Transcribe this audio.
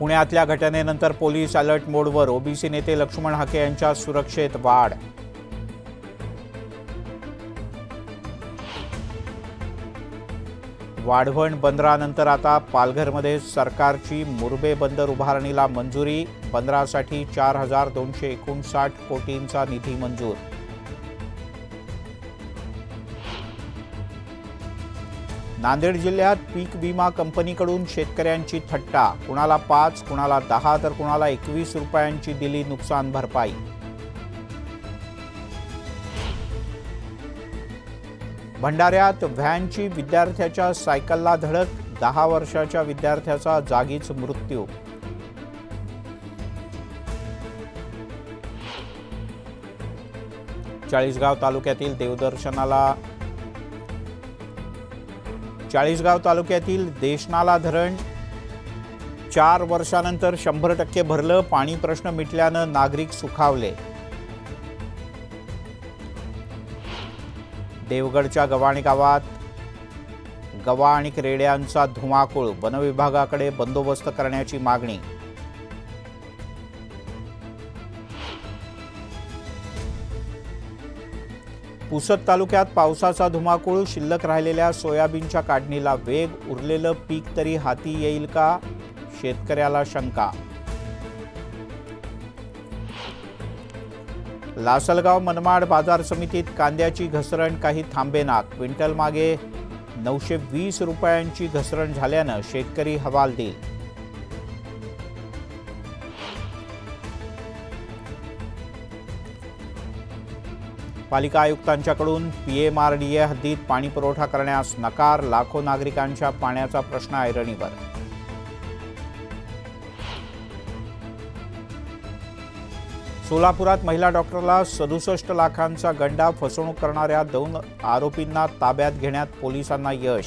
पुण्यातल्या घटनेनंतर police alert मोडवर, ओबीसी नेते लक्ष्मण हाके यांच्या सुरक्षेत वाढ. वाढवण बंदरानंतर आता पालघरमध्ये सरकारची मुरबे बंदर उभारणीला मंजुरी. बंदरासाठी 4,259 कोटींचा निधी मंजूर. नांदेड जिल्ह्यात पीक विमा कंपनीकडून शेतकऱ्यांची थट्टा. कुणाला 5, कुणाला 10 तर कुणाला 21 रुपयांची दिली नुकसान भरपाई. भंडाऱ्यात व्हॅनची विद्यार्थ्याच्या सायकलला धडक. 10 वर्षाच्या विद्यार्थ्याचा जागीच मृत्यू. चाळीसगाव तालुक्यातील देशनाला धरण 4 वर्षानंतर 100% भरलं. पाणी प्रश्न मिटल्यानं नागरिक सुखावले. देवगडच्या गव्हाणी गावात गवा आणि रेड्यांचा धुमाकूळ. वनविभागाकडे बंदोबस्त करण्याची मागणी. पुसद तालुक्यात पावसाचा धुमाकूळ. शिल्लक राहिलेल्या सोयाबीनच्या काढणीला वेग. उरलेलं पीक तरी हाती येईल का? शेतकऱ्याला शंका. लासलगाव मनमाड बाजार समितीत कांद्याची घसरण काही थांबेना. क्विंटल मागे 920 रुपयांची घसरण झाल्यानं शेतकरी हवालदिल. पालिका आयुक्तांच्याकडून पीएमआरडीए हद्दीत पाणी पुरवठा करण्यास नकार. लाखो नागरिकांच्या पाण्याचा प्रश्न ऐरणीवर. सोलापुरात महिला डॉक्टरला 67 लाखांचा गंडा. फसवणूक करणाऱ्या 2 आरोपींना ताब्यात घेण्यात पोलिसांना यश.